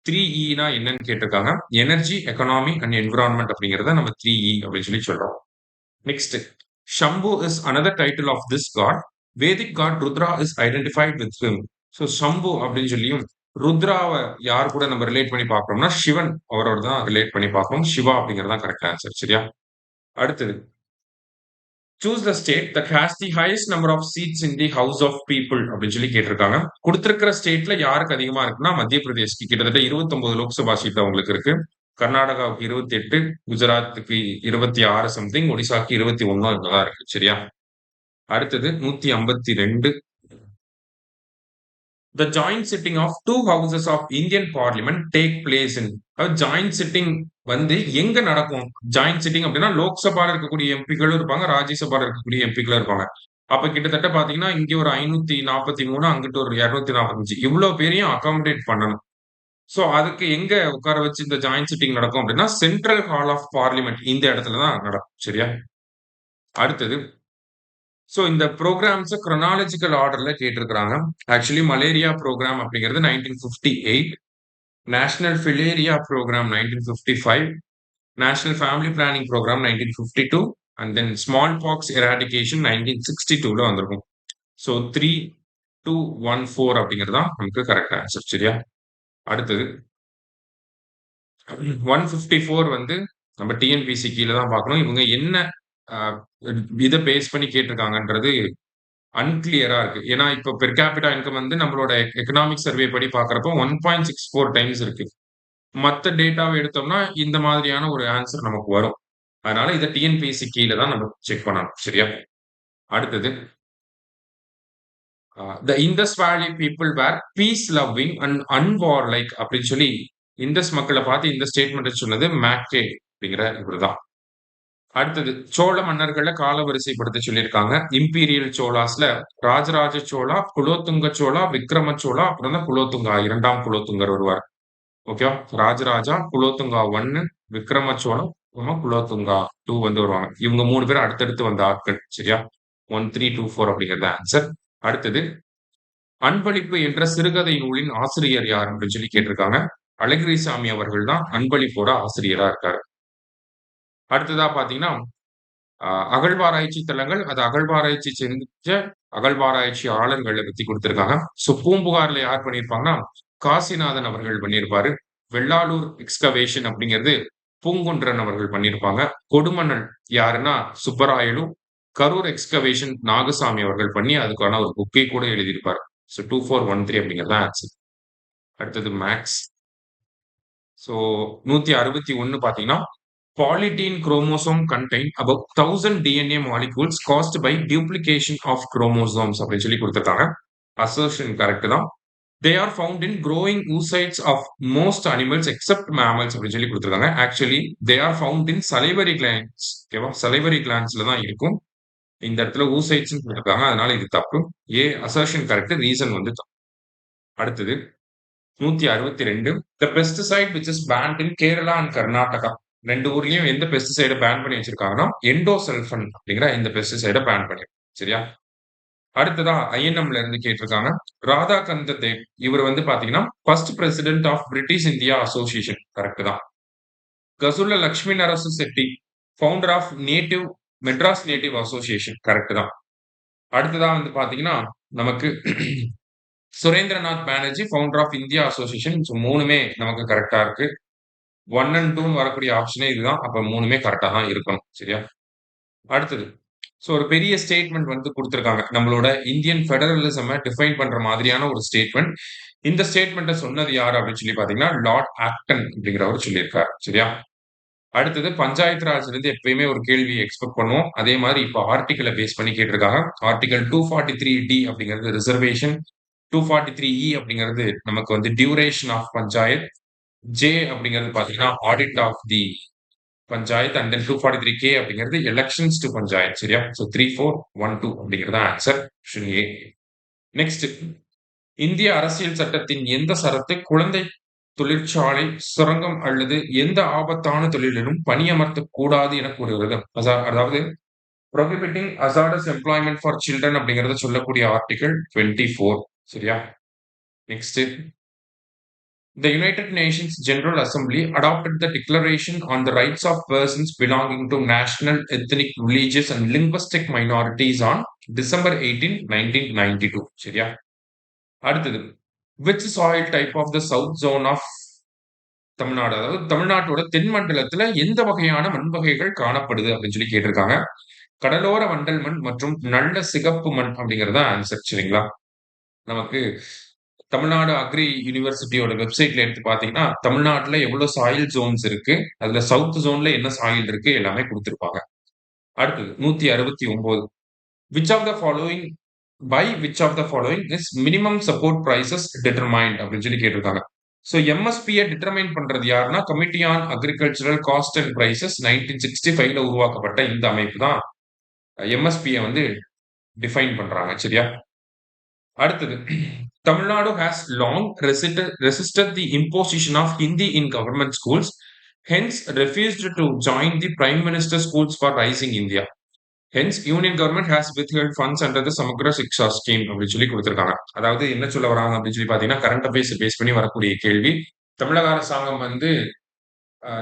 3E என்னன்னு கேட்டிருக்காங்க. எனர்ஜி, எக்கனாமி அண்ட் என்விரான்மெண்ட் அப்படிங்கிறத நம்ம 3E அப்படின்னு சொல்லி சொல்றோம். Next, Shambhu is another title of this god. Vedic god Rudra is identified with him. So Shambhu அப்படின்னு சொல்லியும் ருத்ராவை யார் கூட நம்ம ரிலேட் பண்ணி பார்க்கறோம்னா, சிவன் அவரோட தான் ரிலேட் பண்ணி பார்க்கணும். சிவா அப்படிங்கிறது தான் கரெக்ட் ஆன்சர். சரியா? அடுத்தது, choose the state that has the highest number of seats in the house of people அப்படின்னு சொல்லி கேட்டிருக்காங்க. கொடுத்திருக்கிற ஸ்டேட்ல யாருக்கு அதிகமா இருக்குன்னா, மத்திய பிரதேஷ்க்கு கிட்டத்தட்ட 29 லோக்சபா சீட் அவங்களுக்கு இருக்கு. கர்நாடகாவுக்கு 28, குஜராத்துக்கு 26 சம்திங், ஒடிசாக்கு 21 தான் இருக்கு. சரியா? அடுத்தது 152. The joint sitting of two houses of Indian Parliament take place in. Joint sitting வந்து எங்க நடக்கும்? ஜாயிண்ட் சிட்டிங் அப்படின்னா லோக்சபால இருக்கக்கூடிய எம்பிக்களும் இருப்பாங்க, ராஜ்யசபால இருக்கக்கூடிய எம்பிக்களும் இருப்பாங்க. அப்ப கிட்டத்தட்ட பாத்தீங்கன்னா, இங்க ஒரு 543, அங்கிட்டு ஒரு 245 இவ்வளவு பேரையும் அகாமடேட் பண்ணணும். சோ அதுக்கு எங்க உட்கார வச்சு இந்த ஜாயிண்ட் சிட்டிங் நடக்கும் அப்படின்னா, சென்ட்ரல் ஹால் ஆஃப் பார்லிமெண்ட் இந்த இடத்துல தான் நடக்கும். சரியா? அடுத்தது, சோ இந்த ப்ரோகிராம்ஸ் குரோனாலஜிக்கல் ஆர்டர்ல கேட்டிருக்கிறாங்க. ஆக்சுவலி மலேரியா ப்ரோக்ராம் அப்படிங்கிறது 1958, national filaria programme 1955, national family planning programme 1952 and then smallpox eradication 1962ல வந்திருக்கும். ஸோ 3214 அப்படிங்கிறது தான் நமக்கு கரெக்ட் ஆன்சர். சரியா? அடுத்தது 154 வந்து நம்ம டிஎன்பிஎஸ்சி கீழ தான் பார்க்கணும். இவங்க என்ன அ இத பேஸ் பண்ணி கேட்டிருக்காங்கன்றது அன்கிளியரா இருக்கு. ஏன்னா, இப்ப பெர் கேபிட்டா இன்கம் வந்து நம்மளோட எக்கனாமிக் சர்வே படி பார்க்கிறப்போ 1.64 டைம்ஸ் இருக்கு. மத்த டேட்டாவ எடுத்தோம்னா, இந்த மாதிரியான ஒரு ஆன்சர் நமக்கு வரும். அதனால இத டிஎன்பிஎஸ்சி கீழ தான் நம்ம செக் பண்ணணும். சரியா? அடுத்தது the Indus valley people were peace loving and unwarlike அப்படின்னு சொல்லி இண்டஸ் மக்கள பார்த்து இந்த ஸ்டேட்மெண்ட்ட சொன்னது மேக்கே அப்படிங்கிற இவரு தான். அடுத்தது சோழ மன்னர்கள காலவரிசைப்படுத்த சொல்லியிருக்காங்க. இம்பீரியல் சோழாஸ்ல ராஜராஜ சோழா, குலோத்துங்க சோழா, விக்ரம சோழா, அப்புறம் தான் குலோத்துங்கா 2ஆம் குலோத்துங்கர் வருவார். ஓகேவா? ராஜராஜா, குலோத்துங்கா 1, விக்ரம சோழா, அப்புறமா குலோத்துங்கா 2 வந்து வருவாங்க. இவங்க 3 பேரும் அடுத்தடுத்து வந்த ஆட்கள். சரியா? 1, 3, 2, 4 அப்படிங்கிறது ஆன்சர். அடுத்தது அன்பளிப்பு என்ற சிறுகதை நூலின் ஆசிரியர் யார் அப்படின்னு சொல்லி கேட்டிருக்காங்க. அழகிரிசாமி அவர்கள் தான் அன்பளிப்போட ஆசிரியரா இருக்காரு. அடுத்ததா பாத்தீங்கன்னா அகழ்வாராய்ச்சி தலங்கள், அது அகழ்வாராய்ச்சி செஞ்ச அகழ்வாராய்ச்சியாளர்கள பத்தி குடுத்திருக்காங்க. ஸோ பூம்புகார்ல யார் பண்ணியிருப்பாங்கன்னா, காசிநாதன் அவர்கள் பண்ணியிருப்பாரு. வெள்ளாளூர் எக்ஸ்கவேஷன் அப்படிங்கிறது பூங்குன்றன் அவர்கள் பண்ணியிருப்பாங்க. கொடுமணல் யாருன்னா சுப்பராயலு. கரூர் எக்ஸ்கவேஷன் நாகசாமி அவர்கள் பண்ணி அதுக்கான ஒரு புக்கை கூட எழுதியிருப்பார். ஸோ 2413 அப்படிங்கிறது தான் ஆன்சர். அடுத்தது மேத்ஸ். ஸோ 161 பார்த்தீங்கன்னா, polytene chromosome contain above 1000 DNA molecules caused by duplication of chromosomes அப்படின்னு சொல்லி குடுத்திருக்காங்க. அசர்ஷன் கரெக்ட் தான். They are found in growing oocytes of most animals except mammals அப்படின்னு சொல்லி குடுத்திருக்காங்க. Actually they are found in salivary glands. ஓகேவா? Salivary கிளாண்ட்ஸ்ல தான் இருக்கும். இந்த இடத்துல oocytes குடுத்திருக்காங்க. அதனால இது தப்பு. ஏ அசர்ஷன் கரெக்ட். ரீசன் வந்து தப்பு. அடுத்தது 162 the pesticide which is banned in Kerala and Karnataka. 2 ஊர்லயும் எந்த பெஸ்டிசைட பேன் பண்ணி வச்சிருக்காங்கன்னா, எண்டோசல்ஃபன் அப்படிங்கிற இந்த பெஸ்டிசைட பேன் பண்ணி. சரியா? அடுத்ததா ஐஎன்எம்ல இருந்து கேட்டிருக்காங்க. ராதாகந்த தேவ் இவர் வந்து பாத்தீங்கன்னா, first president of British India association. Correct தான். Gazulu Lakshmi Narasu Chetty founder of native Madras native association. Correct தான். அடுத்ததா வந்து பாத்தீங்கன்னா, நமக்கு Surendranath Banerjee founder of India association. So 3மே நமக்கு கரெக்ட்டா இருக்கு. 1 அண்ட் 2ன்னு வரக்கூடிய ஆப்ஷனே இதுதான். அப்ப 3மே கரெக்ட்டா தான் இருக்கணும். சரியா? அடுத்தது. ஸோ ஒரு பெரிய ஸ்டேட்மெண்ட் வந்து குடுத்திருக்காங்க. நம்மளோட இந்தியன் ஃபெடரலிசம டிஃபைன் பண்ற மாதிரியான ஒரு ஸ்டேட்மெண்ட். இந்த ஸ்டேட்மெண்ட்ட சொன்னது யாரு அப்படின்னு சொல்லி பார்த்தீங்கன்னா, லார்ட் ஆக்டன் அப்படிங்கிறவர் சொல்லியிருக்காரு. சரியா? அடுத்தது பஞ்சாயத்து ராஜ்லருந்து எப்பயுமே ஒரு கேள்வி எக்ஸ்பெக்ட் பண்ணுவோம். அதே மாரி இப்ப ஆர்டிகிள பேஸ் பண்ணி கேட்டிருக்காங்க. ஆர்டிகிள் 243 அப்படிங்கிறது ரிசர்வேஷன். 243 அப்படிங்கிறது நமக்கு வந்து டியூரேஷன் ஆஃப் பஞ்சாயத். ஜே அப்படிங்கிறது பார்த்தீங்கன்னா, audit of the panchayat and then 243 அப்படிங்கிறது எலக்ஷன்ஸ் டு பஞ்சாயத். சரியா? ஸோ 3412 அப்படிங்கிறது தான் ஆன்சர். Option A. நெக்ஸ்ட் இந்திய அரசியல் சட்டத்தின் எந்த சரத்து குழந்தை தொழிற்சாலை, சுரங்கம் அல்லது எந்த ஆபத்தான தொழிலிலும் பணியமர்த்தக் கூடாது என கூறுகிறது? அதாவது ப்ரோஹிபிட்டிங் ஹசார்டஸ் எம்ப்ளாய்மென்ட் ஃபார் சில்ட்ரன் அப்படிங்கிறத சொல்லக்கூடிய ஆர்டிகிள் 24. சரியா? Next The United Nations General Assembly adopted the Declaration on the Rights of Persons Belonging to National, Ethnic, Religious and Linguistic Minorities on December 18, 1992. சரியா? அடுத்தது which soil type of the south zone of Tamil Nadu, அதாவது தமிழ்நாட்டோட தென் மண்டலத்துல எந்த வகையான மண் வகைகள் காணப்படுது அப்படின்னு சொல்லி கேட்டிருக்காங்க. கடலோர வண்டல் மண் மற்றும் நல்ல சிகப்பு மண் அப்படிங்கிறது தான் ஆன்சர். சரிங்களா? நமக்கு தமிழ்நாடு அக்ரி யூனிவர்சிட்டியோட வெப்சைட்ல எடுத்து பார்த்தீங்கன்னா, தமிழ்நாட்டுல எவ்வளவு சாயில் ஜோன்ஸ் இருக்கு, அதுல சவுத் ஜோன்ல என்ன சாயில் இருக்கு எல்லாமே குடுத்திருப்பாங்க. அடுத்தது 169 which of the following by which of the following is minimum support prices determined அப்படின்னு சொல்லி கேட்டிருக்காங்க. ஸோ எம்எஸ்பியை டிட்டர்மைன் பண்றது யாருன்னா, committee on agricultural cost and prices 1965ல உருவாக்கப்பட்ட இந்த அமைப்பு தான் எம்எஸ்பியை வந்து டிஃபைன் பண்றாங்க. சரியா? அடுத்தது Tamil Nadu has long resisted the imposition of Hindi in government schools, hence refused to join the Prime Minister Schools for Rising India. Hence, Union government has withheld funds under the Samagra Shiksha scheme அப்படின்னு சொல்லி கொடுத்திருக்காங்க. அதாவது என்ன சொல்ல வராங்க அப்படின்னு சொல்லி பாத்தீங்கன்னா, கரண்ட் அஃபேர்ஸ் பேஸ் பண்ணி வரக்கூடிய கேள்வி. தமிழக அரசாங்கம் வந்து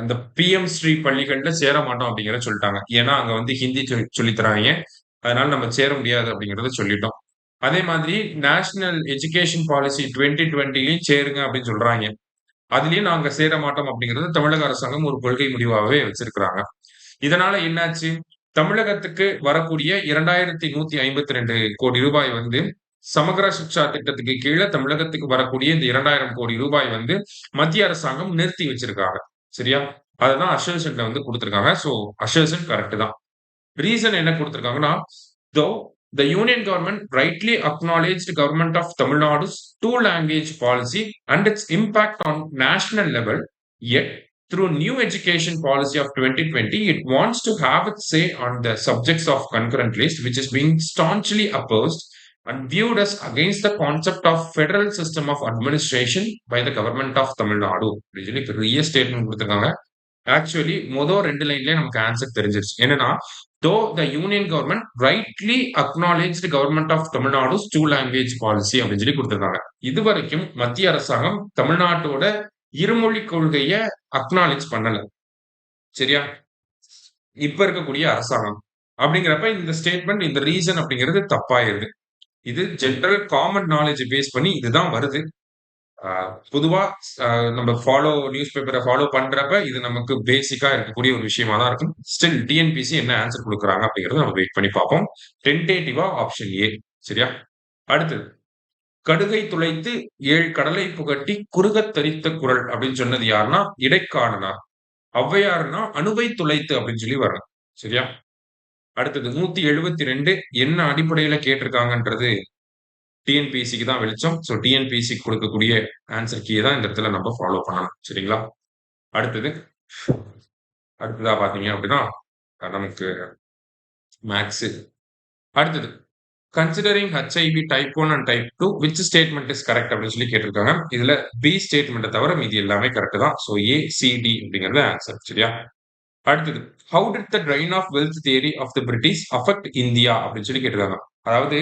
இந்த பிஎம் ஸ்ரீ பள்ளிகள்ல சேர மாட்டோம் அப்படிங்கிறத சொல்லிட்டாங்க. ஏன்னா அங்க வந்து ஹிந்தி சொல்லி தராங்க. அதனால நம்ம சேர முடியாது அப்படிங்கிறத சொல்லிட்டோம். அதே மாதிரி நேஷனல் எஜுகேஷன் பாலிசி 2020லயும் சேருங்க அப்படின்னு சொல்றாங்க. அதுலயும் நாங்க சேர மாட்டோம் அப்படிங்கிறது தமிழக அரசாங்கம் ஒரு கொள்கை முடிவாவே வச்சிருக்கிறாங்க. இதனால என்னாச்சு? தமிழகத்துக்கு வரக்கூடிய 2152 கோடி ரூபாய் வந்து சமகர சிக்ஷா திட்டத்துக்கு கீழ தமிழகத்துக்கு வரக்கூடிய இந்த 2000 கோடி ரூபாய் வந்து மத்திய அரசாங்கம் நிறுத்தி வச்சிருக்காங்க. சரியா? அததான் அஷர்ஷன்ல வந்து குடுத்திருக்காங்க. சோ அஷர்ஷன் கரெக்ட் தான். ரீசன் என்ன குடுத்திருக்காங்கன்னா, though the union government rightly acknowledged government of Tamil Nadu's two language policy and its impact on national level, yet through new education policy of 2020, it wants to have its say on the subjects of concurrent list, which is being staunchly opposed and viewed as against the concept of federal system of administration by the government of Tamil Nadu. Really பெரிய statement கொடுத்திருக்காங்க. Actually மொத 2 லைன்லயே நமக்கு answer தெரிஞ்சிருச்சு. என்னன்னா, though the union government rightly acknowledged government of Tamil Nadu's two language policy அப்படின்னு சொல்லி குடுத்திருக்காங்க. இதுவரைக்கும் மத்திய அரசாங்கம் தமிழ்நாட்டோட இருமொழி கொள்கைய அக்னாலேஜ் பண்ணல. சரியா? இப்ப இருக்கக்கூடிய அரசாங்கம். அப்படிங்கிறப்ப இந்த ஸ்டேட்மெண்ட், இந்த ரீசன் அப்படிங்கிறது தப்பாயிருது. இது ஜெனரல் காமன் நாலேட்ஜ் பேஸ் பண்ணி இதுதான் வருது. பொதுவா நம்ம நியூஸ் பேப்பரை ஃபாலோ பண்றப்ப இது நமக்கு பேசிக்கா இருக்கக்கூடிய ஒரு விஷயமா தான் இருக்கும். ஸ்டில் டிஎன்பிசி என்ன ஆன்சர் கொடுக்குறாங்க அப்படிங்கறத நம்ம வெயிட் பண்ணி பார்ப்போம். டென்டேட்டிவா ஆப்ஷன் ஏ. சரியா? அடுத்தது, கடுகை துளைத்து 7 கடலை புகட்டி குறுகத் தரித்த குரல் அப்படின்னு சொன்னது யாருன்னா இடைக்காடனார். ஔவையார்னா அணுவை துளைத்து அப்படின்னு சொல்லி வரணும். சரியா? அடுத்தது 172 என்ன அடிப்படையில கேட்டிருக்காங்கன்றது டிஎன்பிஎஸ்சிக்கு தான் வெளிச்சம். ஸோ டிஎன்பிஎஸ்சி கொடுக்கக்கூடிய ஆன்சர் கீயை தான் இந்த இடத்துல நம்ம ஃபாலோ பண்ணணும். சரிங்களா? அடுத்தது, அடுத்ததா பாத்தீங்க அப்படின்னா நமக்கு மேக்ஸ். அடுத்தது, considering HIV type 1 and type 2 which statement is correct அப்படின்னு சொல்லி கேட்டிருக்காங்க. இதுல பி ஸ்டேட்மெண்ட்டை தவிர மீதி எல்லாமே கரெக்ட் தான். ஸோ ஏ சி டி அப்படிங்கிறது ஆன்சர். சரியா? அடுத்தது, how did the drain of wealth theory of the British affect India அப்படின்னு சொல்லி கேட்டிருக்காங்க. அதாவது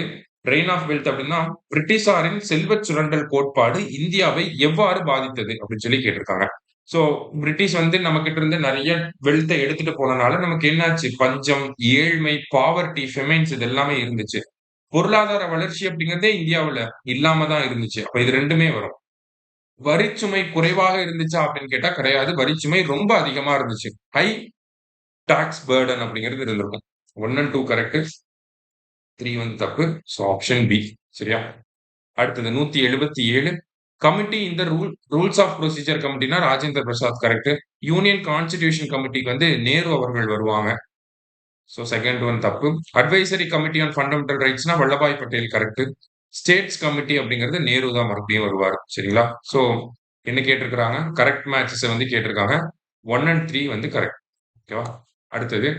ட்ரெயின் ஆஃப் வெல்த் அப்படின்னா பிரிட்டிஷாரின் செல்வ சுரண்டல் கோட்பாடு இந்தியாவை எவ்வாறு பாதித்தது அப்படின்னு சொல்லி கேட்டிருக்காங்க. சோ பிரிட்டிஷ் வந்து நம்ம கிட்ட இருந்து நிறைய வெல்த்தை எடுத்துட்டு போனனால நமக்கு என்னாச்சு? பஞ்சம், ஏழ்மை, பாவர்ட்டி, ஃபெமைன்ஸ் இது எல்லாமே இருந்துச்சு. பொருளாதார வளர்ச்சி அப்படிங்கிறதே இந்தியாவுல இல்லாம தான் இருந்துச்சு. அப்ப இது ரெண்டுமே வரும். வரிச்சுமை குறைவாக இருந்துச்சா அப்படின்னு கேட்டா கிடையாது. வரிச்சுமை ரொம்ப அதிகமா இருந்துச்சு. ஹை டாக்ஸ் பர்டன் அப்படிங்கிறது இருந்திருக்கும். 1 and 2 கரெக்ட், 3 வந்து தப்பு. So option B. சரியா? அடுத்தது 177 கமிட்டி இந்த ரூல்ஸ் ஆஃப் ப்ரொசீஜர் கமிட்டினா Rajendra Prasad correct. Union constitution கமிட்டிக்கு வந்து நேரு அவர்கள் வருவாங்க. சோ செகண்ட் ஒன் தப்பு. அட்வைசரி கமிட்டி ஆன் ஃபண்டமெண்டல் ரைட்ஸ்னா Vallabhbhai Patel correct. States committee அப்படிங்கிறது நேரு தான் மறுபடியும் வருவார். சரிங்களா? சோ என்ன கேட்டிருக்கிறாங்க? கரெக்ட் மேட்சஸ் வந்து கேட்டிருக்காங்க. 1 and 3 வந்து கரெக்ட். ஓகேவா? அடுத்தது,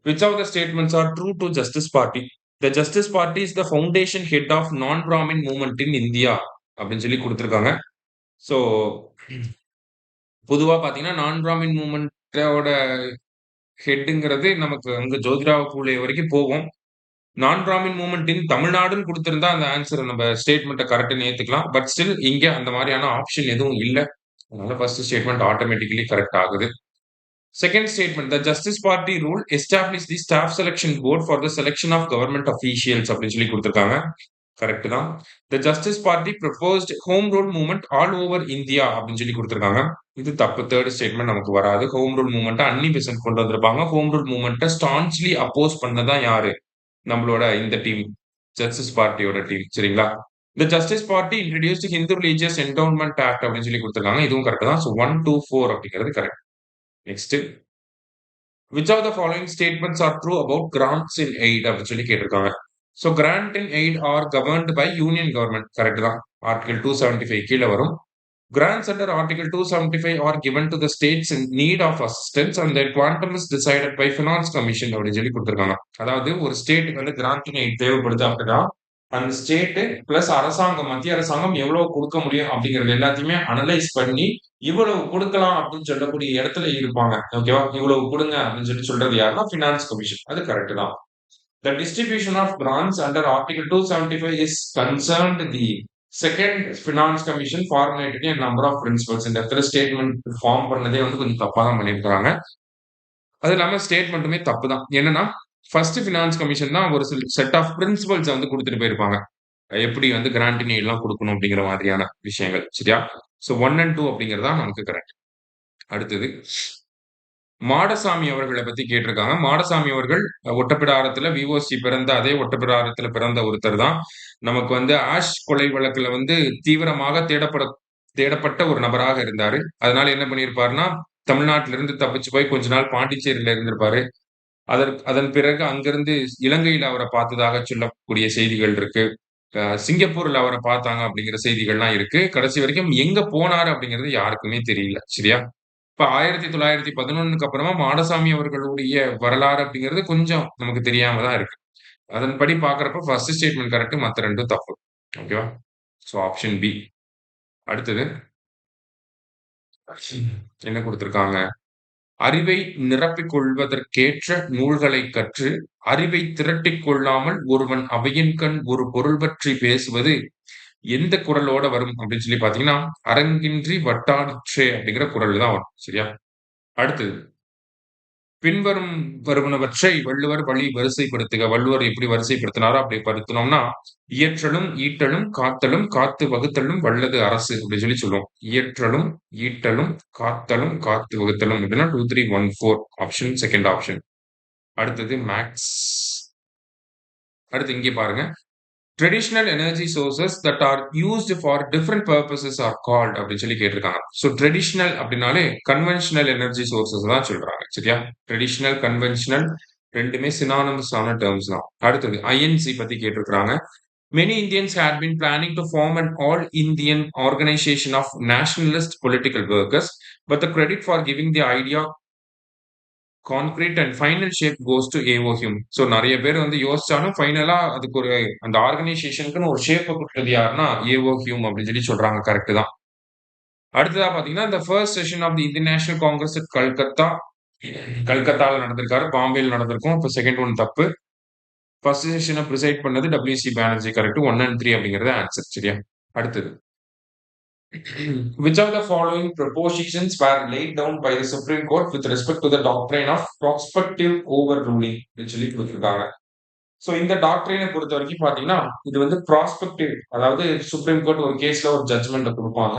which of the statements are true to Justice Party? The Justice Party is the foundation head of non-Brahmin movement in India அப்படின்னு சொல்லி கொடுத்திருக்காங்க. சோ பொதுவா பாத்தீங்கன்னா நான் பிராமின் மூவ்மெண்டோட ஹெட்ங்கிறது நமக்கு அங்க ஜோதிராவ் பூலே வரைக்கும் போகும். நான் பிராமின் மூவ்மெண்ட் இன் தமிழ்நாடுன்னு கொடுத்திருந்தா அந்த ஆன்சர் நம்ம ஸ்டேட்மெண்ட்டை கரெக்ட்னு ஏத்துக்கலாம். பட் ஸ்டில் இங்க அந்த மாதிரியான ஆப்ஷன் எதுவும் இல்ல. அதனால ஃபர்ஸ்ட் ஸ்டேட்மெண்ட் ஆட்டோமேட்டிக்கலி கரெக்ட் ஆகுது. Second statement, the justice party rule establish the staff selection board for the selection of government officials அப்படின்னு சொல்லி கொடுத்திருக்காங்க. கரெக்ட் தான். The justice party proposed home rule movement all over India அப்படின்னு சொல்லி கொடுத்திருக்காங்க. இது தப்பு. தேர்ட் ஸ்டேட்மெண்ட் நமக்கு வராது. Home rule movement Annie Besant கொண்டு வந்திருப்பாங்க. ஹோம் ரூல் மூவ்மெண்ட்டை ஸ்டான்ச்லி அப்போஸ் பண்ணதான் யாரு? நம்மளோட இந்த டீம், ஜஸ்டிஸ் பார்ட்டியோட டீம். சரிங்களா? The justice party introduced Hindu religious endowment act அப்படின்னு சொல்லி கொடுத்திருக்காங்க. இதுவும் கரெக்ட் தான். ஸோ 1, 2, 4 அப்படிங்கிறது correct. Next, which of the following statements are true about grants in aid அப்படின்னு சொல்லி கேட்டிருக்காங்க. So grant in aid are governed by union government correct தான். ஆர்டிகல் 275 கீழே வரும். Grants under article 275 are given to the states in need of assistance and their quantum is decided by finance commission அப்படின்னு சொல்லி கொடுத்திருக்காங்க. அதாவது ஒரு ஸ்டேட்டுக்கு வந்து கிராண்ட் இன் எய்ட் தேவைப்படுது அப்படின்னா அந்த ஸ்டேட் பிளஸ் அரசாங்கம், மத்திய அரசாங்கம் எவ்வளவு கொடுக்க முடியும் அப்படிங்கறது எல்லாத்தையுமே அனலைஸ் பண்ணி இவ்வளவு கொடுக்கலாம் அப்படின்னு சொல்லக்கூடிய இடத்துல இருப்பாங்க. ஓகேவா? இவ்வளவு கொடுங்க அப்படின்னு சொல்லி சொல்றது யாருன்னா பினான்ஸ் கமிஷன். அது கரெக்ட் தான். The distribution of grants under Article 275 is concerned the second finance commission formulated a number of principles. இந்த இடத்துல ஸ்டேட்மெண்ட் ஃபார்ம் பண்ணதே வந்து கொஞ்சம் தப்பா தான் பண்ணியிருக்காங்க. அது இல்லாம ஸ்டேட்மெண்ட்டுமே தப்பு தான். என்னன்னா, ஃபர்ஸ்ட் ஃபினான்ஸ் கமிஷன் தான் ஒரு சில செட் ஆஃப் பிரின்சிபல்ஸ வந்து குடுத்துட்டு போயிருப்பாங்க. எப்படி வந்து கிராண்ட் எல்லாம் குடுக்கணும் அப்படிங்கிற மாதிரியான விஷயங்கள். சரியா? ஸோ 1 அண்ட் 2 அப்படிங்கிறது தான் நமக்கு கரெக்ட். அடுத்தது மாடசாமி அவர்கள பத்தி கேட்டிருக்காங்க. மாடசாமி அவர்கள் ஒட்டப்பிடாரத்துல விஓசி பிறந்த அதே ஒட்டப்பிடாரத்துல பிறந்த ஒருத்தர் தான். நமக்கு வந்து ஆஷ் கொலை வழக்குல வந்து தீவிரமாக தேடப்பட்ட ஒரு நபராக இருந்தாரு. அதனால என்ன பண்ணியிருப்பாருன்னா, தமிழ்நாட்டில இருந்து தப்பிச்சு போய் கொஞ்ச நாள் பாண்டிச்சேரியில இருந்திருப்பாரு. அதன் பிறகு அங்கிருந்து இலங்கையில அவர பார்த்ததாக சொல்லக்கூடிய செய்திகள் இருக்கு. சிங்கப்பூர்ல அவர பார்த்தாங்க அப்படிங்கிற செய்திகள்லாம் இருக்கு. கடைசி வரைக்கும் எங்க போனாரு அப்படிங்கிறது யாருக்குமே தெரியல. சரியா? இப்ப 1911க்கு அப்புறமா மாடசாமி அவர்களுடைய வரலாறு அப்படிங்கிறது கொஞ்சம் நமக்கு தெரியாம தான் இருக்கு. அதன்படி பார்க்கிறப்ப ஃபர்ஸ்ட் ஸ்டேட்மெண்ட் கரெக்ட். மத்த 2ம் தப்பு. ஓகேவா? So option B. அடுத்தது என்ன குடுத்திருக்காங்க? அறிவை நிரப்பிக் கொள்வதற்கேற்ற நூல்களைக் கற்று, அறிவை திரட்டிக் கொள்ளாமல் ஒருவன் அவையின்கண் ஒரு பொருள் பற்றி பேசுவது எந்த குறளோட வரும் அப்படின்னு சொல்லி பார்த்தீங்கன்னா, "அரங்கின்றி வட்டாடிற்றே" அப்படிங்கிற குறள் தான் வரும். சரியா? அடுத்தது பின்வரும் வருவனவற்றை வள்ளுவர் வழி வரிசைப்படுத்துக. வள்ளுவர் எப்படி வரிசைப்படுத்தினாரோ அப்படி படுத்தினோம்னா, இயற்றலும், ஈட்டலும், காத்தலும், காத்து வகுத்தலும் வல்லது அரசு அப்படின்னு சொல்லி சொல்லுவோம். இயற்றலும், ஈட்டலும், காத்தலும், காத்து வகுத்தலும் அப்படின்னா 2, 3, 1, 4 ஆப்ஷன் செகண்ட் ஆப்ஷன். அடுத்தது மேக்ஸ். அடுத்து இங்கே பாருங்க. Traditional energy sources that R used for different purposes are called அப்படின்னு சொல்லி கேட்டிருக்காங்க. ஸோ ட்ரெடிஷனல் அப்படின்னாலே கன்வென்ஷனல் எனர்ஜி சோர்சஸ் தான் சொல்றாங்க. சரியா? ட்ரெடிஷனல், கன்வென்ஷனல் ரெண்டுமே சினானிமஸ் ஆன டேர்ம்ஸ் தான். அடுத்தது ஐஎன்சி பத்தி கேட்டிருக்காங்க. Many Indians had been planning to form an all-Indian organization of nationalist political workers, but the credit for giving the idea concrete and final shape goes to AO Hume. So நிறைய பேர் வந்து யோசிச்சாலும் ஃபைனலா அதுக்கு ஒரு அந்த ஆர்கனைசேஷனுக்குன்னு ஒரு ஷேப்பை கொடுத்தது யாருன்னா ஏஓ ஹியூம் அப்படின்னு சொல்லி சொல்றாங்க. கரெக்ட் தான். அடுத்ததா பாத்தீங்கன்னா இந்த first session of the Indian National Congress at கல்கத்தால நடந்திருக்காரு. பாம்பேல நடந்திருக்கும். இப்போ செகண்ட் ஒன் தப்பு. ஃபர்ஸ்ட் செஷனை ப்ரிசைட் பண்ணது டபிள்யூசி பானர்ஜி. கரெக்ட். 1 and 3 அப்படிங்கிறது ஆன்சர். சரியா? அடுத்தது which of the following propositions were laid down by the Supreme Court with respect to the doctrine of prospective overruling அப்படின்னு சொல்லி கொடுத்திருக்காங்க. ஸோ இந்த டாக்டரினை பொறுத்த வரைக்கும் பாத்தீங்கன்னா இது வந்து ப்ராஸ்பெக்டிவ், அதாவது சுப்ரீம் கோர்ட் ஒரு கேஸ்ல ஒரு ஜட்மெண்ட் கொடுப்பாங்க.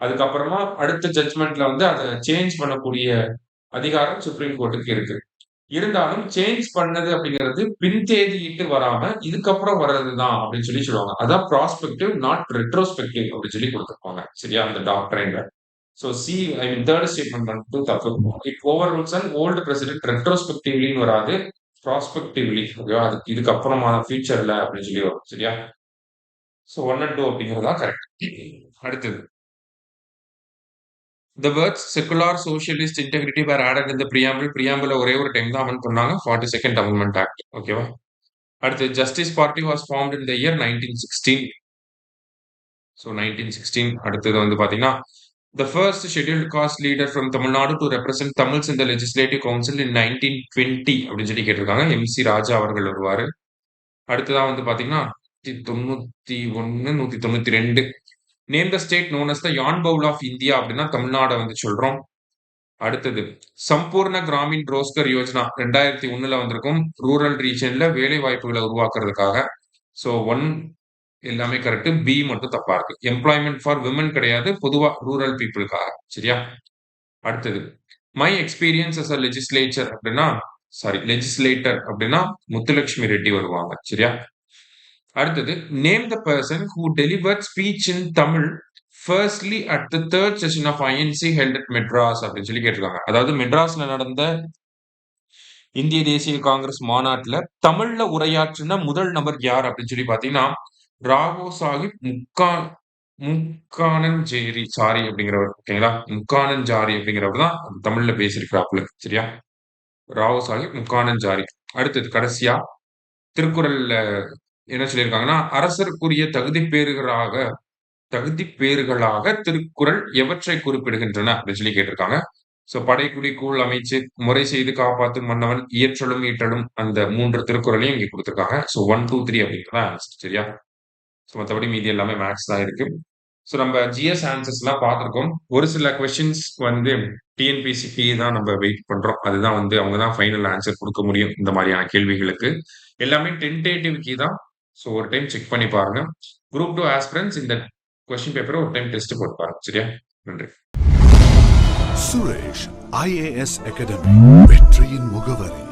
அதுக்கப்புறமா அடுத்த ஜட்மெண்ட்ல வந்து அதை சேஞ்ச் பண்ணக்கூடிய அதிகாரம் சுப்ரீம் கோர்ட்டுக்கு இருக்கு. இருந்தாலும் சேஞ்ச் பண்ணது அப்படிங்கிறது பின்தேதியிட்டு வராம இதுக்கப்புறம் வர்றதுதான் அப்படின்னு சொல்லி சொல்லுவாங்க. அதான் ப்ராஸ்பெக்டிவ், நாட் ரெட்ரோஸ்பெக்டிவ் அப்படின்னு சொல்லி கொடுத்துருப்பாங்க. சரியா? அந்த டாக்டரைன்ல. So C I mean third statement மட்டும் தப்பு. It overrules and old precedent ரெட்ரோஸ்பெக்டிவ்லின்னு வராது, ப்ராஸ்பெக்டிவ்லி. ஓகேவா? அதுக்கு இதுக்கப்புறமா ஃபியூச்சர்ல அப்படின்னு சொல்லி வரும். சரியா? ஸோ 1 and 2 அப்படிங்கிறதா கரெக்ட். அடுத்தது The words secular socialist integrity were added in the preamble. Preamble ஒரே ஒரு டைம் தான் அமெண்ட் பண்ணாங்க. 42nd Amendment Act. ஓகேவா? அடுத்து justice party was formed in the year 1916. So 1916. அடுத்தது வந்து பாத்தீங்கன்னா the first scheduled caste leader from Tamil Nadu to represent Tamils in the Legislative Council in 1920 அப்படின்னு சொல்லி கேட்டிருக்காங்க. எம்சி ராஜா அவர்கள் வருவாரு. அடுத்ததான் வந்து பாத்தீங்கன்னா 191, 192. Name the state known as the யான் பவுல் ஆஃப் இந்தியா அப்படின்னா தமிழ்நாடை வந்து சொல்றோம். அடுத்தது சம்பூர்ண கிராமின் ரோஸ்கர் யோஜனா 2001ல வந்திருக்கும். ரூரல் ரீஜன்ல வேலை வாய்ப்புகளை உருவாக்குறதுக்காக. ஸோ 1 எல்லாமே கரெக்ட். பி மட்டும் தப்பா இருக்கு. எம்ப்ளாய்மெண்ட் ஃபார் விமன் கிடையாது, பொதுவா ரூரல் பீப்புளுக்காக. சரியா? அடுத்தது my experience as a legislator அப்படின்னா முத்துலட்சுமி ரெட்டி வருவாங்க. சரியா? அடுத்தது name the person who delivered speech in Tamil firstly at the third session of INC held at Madras அப்படின்னு சொல்லி கேட்டிருக்காங்க. அதாவது மெட்ராஸ்ல நடந்த இந்திய தேசிய காங்கிரஸ் மாநாட்டுல தமிழ்ல உரையாற்றின முதல் நபர் யார் அப்படின்னு சொல்லி பாத்தீங்கன்னா ராகோ சாஹிப் முக்கானஞ்சேரி சாரி அப்படிங்கிறவர். ஓகேங்களா? முக்கானஞ்சாரி அப்படிங்கிறவர் தான் தமிழ்ல பேசியிருக்கிறாப்புல. சரியா? ராவோ சாஹிப் முக்கானஞ்சாரி. அடுத்தது கடைசியா திருக்குறள்ல என்ன சொல்லியிருக்காங்கன்னா அரசருக்குரிய தகுதி பேறுகளாக திருக்குறள் எவற்றை குறிப்பிடுகின்றன அப்படின்னு சொல்லி கேட்டிருக்காங்க. சோ படைக்குடி கூழ் அமைச்சு முறை செய்து காப்பாற்றும் மன்னவன் இயற்றலும் ஈட்டலும் அந்த 3 திருக்குறளையும் இங்க கொடுத்திருக்காங்க. சோ 1, 2, 3 அப்படிங்கிறதா ஆன்சர். சரியா? ஸோ மற்றபடி மீதி எல்லாமே மேக்ஸ் தான் இருக்கு. ஸோ நம்ம ஜிஎஸ் ஆன்சர்ஸ்லாம் பார்த்துருக்கோம். ஒரு சில கொஸ்டின்ஸ் வந்து டிஎன்பிசிக்கு தான் நம்ம வெயிட் பண்றோம். அதுதான் வந்து அவங்க தான் ஃபைனல் ஆன்சர் கொடுக்க முடியும் இந்த மாதிரியான கேள்விகளுக்கு. எல்லாமே டென்டேட்டிவ் கீ தான். ஸோ ஒரு டைம் செக் பண்ணி பாருங்க. குரூப் 2 ஆஸ்பிரன்ட்ஸ் இந்த கொஸ்டின் பேப்பரை ஒரு டைம் டெஸ்ட் போட்டு பாருங்க. சரியா? நன்றி. சுரேஷ் IAS அகாடமி வெற்றியின் முகவரி.